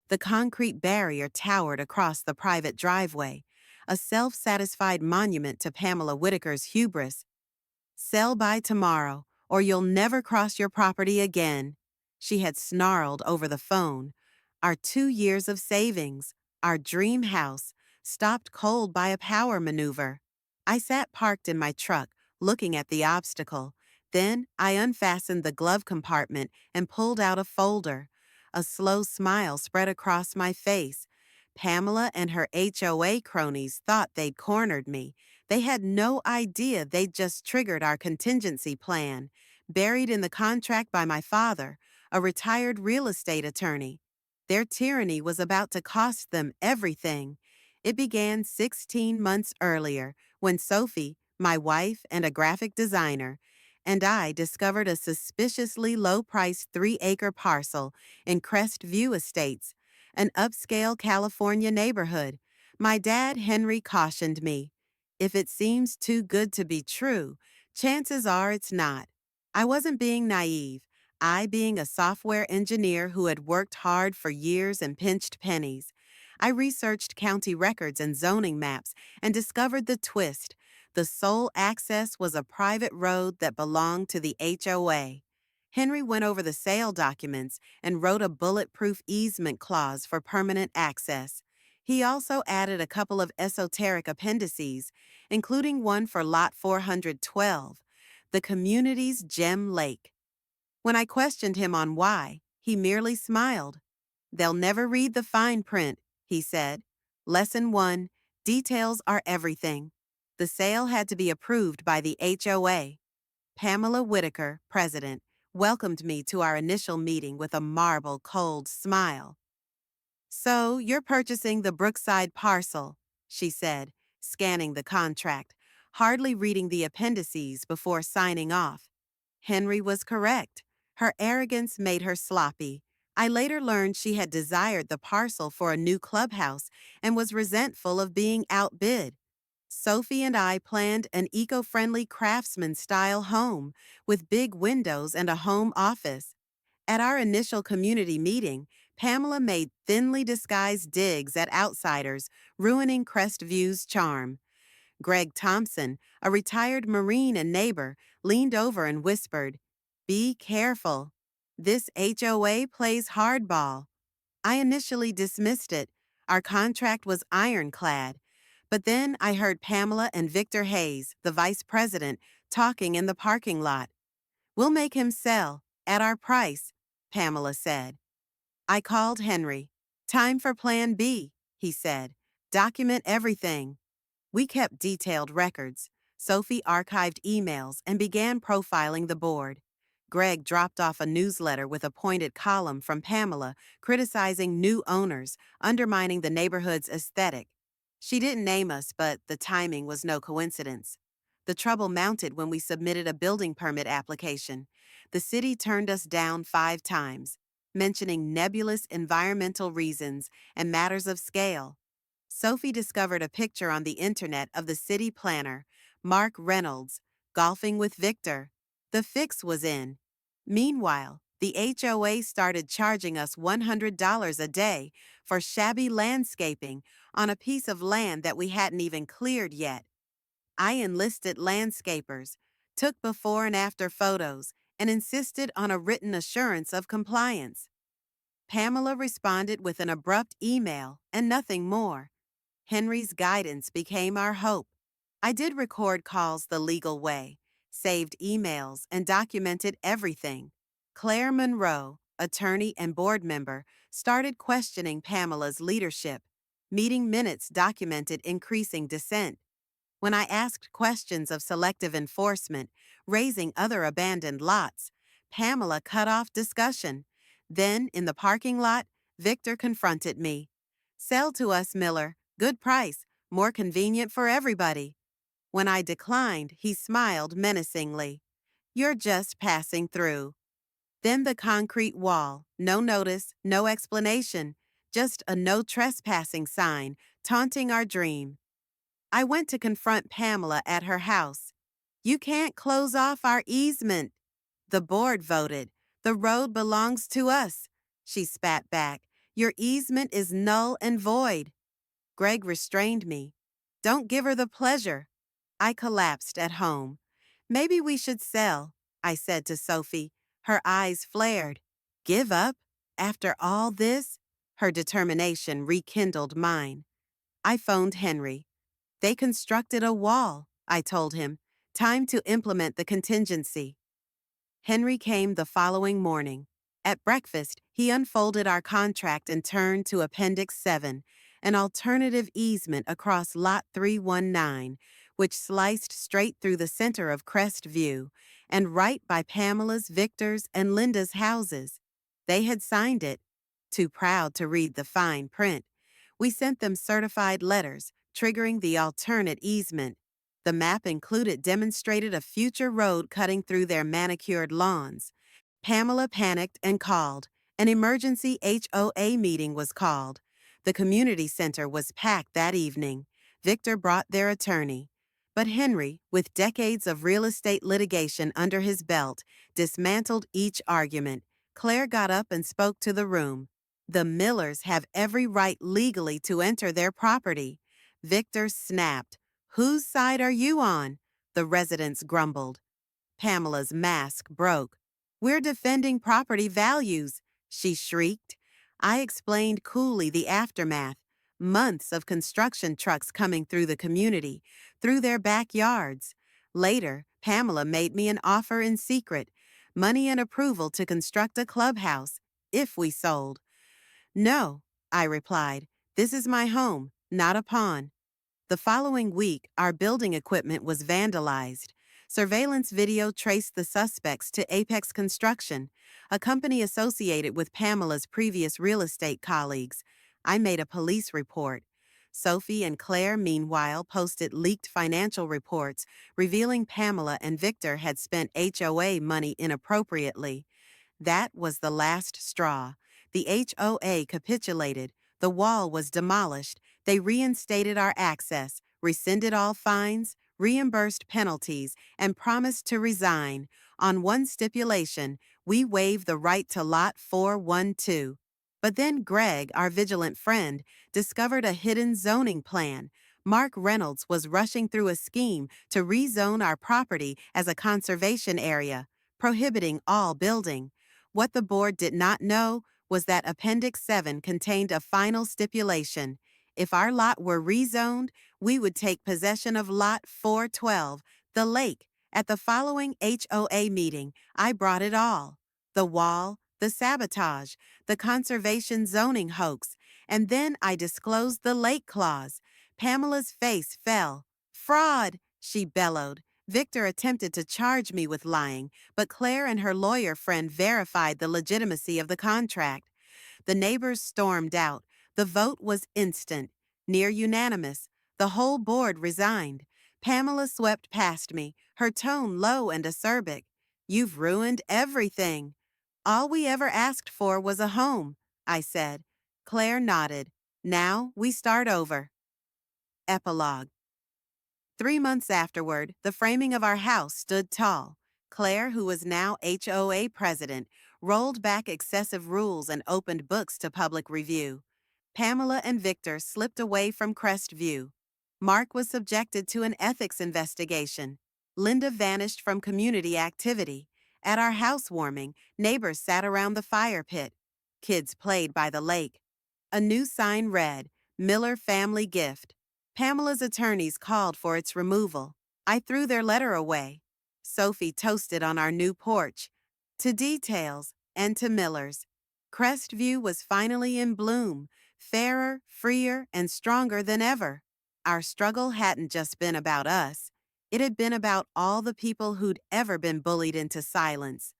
The concrete barrier towered across the private driveway, a self-satisfied monument to Pamela Whitaker's hubris. Sell by tomorrow, or you'll never cross your property again, she had snarled over the phone. Our 2 years of savings, our dream house, stopped cold by a power maneuver. I sat parked in my truck, looking at the obstacle. Then I unfastened the glove compartment and pulled out a folder. A slow smile spread across my face. Pamela and her HOA cronies thought they'd cornered me. They had no idea they'd just triggered our contingency plan, buried in the contract by my father, a retired real estate attorney. Their tyranny was about to cost them everything. It began 16 months earlier when Sophie, my wife and a graphic designer, and I discovered a suspiciously low-priced 3-acre parcel in Crest View Estates, an upscale California neighborhood. My dad, Henry, cautioned me. If it seems too good to be true, chances are it's not. I wasn't being naive. I, being a software engineer who had worked hard for years and pinched pennies. I researched county records and zoning maps and discovered the twist. The sole access was a private road that belonged to the HOA. Henry went over the sale documents and wrote a bulletproof easement clause for permanent access. He also added a couple of esoteric appendices, including one for Lot 412, the community's gem lake. When I questioned him on why, he merely smiled. "They'll never read the fine print," he said. Lesson 1, details are everything. The sale had to be approved by the HOA. Pamela Whitaker, president, welcomed me to our initial meeting with a marble cold smile. "So, you're purchasing the Brookside parcel," she said, scanning the contract, hardly reading the appendices before signing off. Henry was correct. Her arrogance made her sloppy. I later learned she had desired the parcel for a new clubhouse and was resentful of being outbid. Sophie and I planned an eco-friendly craftsman-style home with big windows and a home office. At our initial community meeting, Pamela made thinly disguised digs at outsiders, ruining Crestview's charm. Greg Thompson, a retired Marine and neighbor, leaned over and whispered, "Be careful. This HOA plays hardball." I initially dismissed it. Our contract was ironclad. But then I heard Pamela and Victor Hayes, the vice president, talking in the parking lot. "We'll make him sell, at our price," Pamela said. I called Henry. "Time for Plan B," he said. "Document everything." We kept detailed records. Sophie archived emails and began profiling the board. Greg dropped off a newsletter with a pointed column from Pamela criticizing new owners, undermining the neighborhood's aesthetic. She didn't name us, but the timing was no coincidence. The trouble mounted when we submitted a building permit application. The city turned us down 5 times, mentioning nebulous environmental reasons and matters of scale. Sophie discovered a picture on the internet of the city planner, Mark Reynolds, golfing with Victor. The fix was in. Meanwhile, the HOA started charging us $100 a day for shabby landscaping on a piece of land that we hadn't even cleared yet. I enlisted landscapers, took before and after photos, and insisted on a written assurance of compliance. Pamela responded with an abrupt email and nothing more. Henry's guidance became our hope. I did record calls the legal way, saved emails, and documented everything. Claire Monroe, attorney and board member, started questioning Pamela's leadership. Meeting minutes documented increasing dissent. When I asked questions of selective enforcement, raising other abandoned lots, Pamela cut off discussion. Then, in the parking lot, Victor confronted me. "Sell to us, Miller. Good price. More convenient for everybody." When I declined, he smiled menacingly. "You're just passing through." Then the concrete wall. No notice, no explanation. Just a no trespassing sign, taunting our dream. I went to confront Pamela at her house. "You can't close off our easement." "The board voted. The road belongs to us," she spat back. Your easement is null and void. Greg restrained me. Don't give her the pleasure. I collapsed at home. Maybe we should sell, I said to Sophie. Her eyes flared. Give up? After all this? Her determination rekindled mine. I phoned Henry. They constructed a wall, I told him. Time to implement the contingency. Henry came the following morning. At breakfast, he unfolded our contract and turned to Appendix 7, an alternative easement across Lot 319, which sliced straight through the center of Crest View and right by Pamela's, Victor's, and Linda's houses. They had signed it. Too proud to read the fine print, we sent them certified letters triggering the alternate easement. The map included demonstrated a future road cutting through their manicured lawns. Pamela panicked and called. An emergency HOA meeting was called. The community center was packed that evening. Victor brought their attorney. But Henry, with decades of real estate litigation under his belt, dismantled each argument. Claire got up and spoke to the room. The Millers have every right legally to enter their property. Victor snapped. Whose side are you on? The residents grumbled. Pamela's mask broke. We're defending property values, she shrieked. I explained coolly the aftermath. Months of construction trucks coming through the community, through their backyards. Later, Pamela made me an offer in secret, money and approval to construct a clubhouse, if we sold. No, I replied. This is my home, not a pawn. The following week, our building equipment was vandalized. Surveillance video traced the suspects to Apex Construction, a company associated with Pamela's previous real estate colleagues. I made a police report. Sophie and Claire, meanwhile, posted leaked financial reports revealing Pamela and Victor had spent HOA money inappropriately. That was the last straw. The HOA capitulated. The wall was demolished. They reinstated our access, rescinded all fines, reimbursed penalties, and promised to resign. On one stipulation, we waive the right to Lot 412. But then Greg, our vigilant friend, discovered a hidden zoning plan. Mark Reynolds was rushing through a scheme to rezone our property as a conservation area, prohibiting all building. What the board did not know was that Appendix 7 contained a final stipulation. If our lot were rezoned, we would take possession of Lot 412, the lake. At the following HOA meeting, I brought it all. The wall, the sabotage, the conservation zoning hoax, and then I disclosed the lake clause. Pamela's face fell. Fraud, she bellowed. Victor attempted to charge me with lying, but Claire and her lawyer friend verified the legitimacy of the contract. The neighbors stormed out. The vote was instant, near unanimous. The whole board resigned. Pamela swept past me, her tone low and acerbic. You've ruined everything. All we ever asked for was a home, I said. Claire nodded. Now we start over. Epilogue. 3 months afterward, the framing of our house stood tall. Claire, who was now HOA president, rolled back excessive rules and opened books to public review. Pamela and Victor slipped away from Crest View. Mark was subjected to an ethics investigation. Linda vanished from community activity. At our housewarming, neighbors sat around the fire pit. Kids played by the lake. A new sign read, Miller Family Gift. Pamela's attorneys called for its removal. I threw their letter away. Sophie toasted on our new porch. To details and to Miller's. Crestview was finally in bloom, fairer, freer, and stronger than ever. Our struggle hadn't just been about us. It had been about all the people who'd ever been bullied into silence.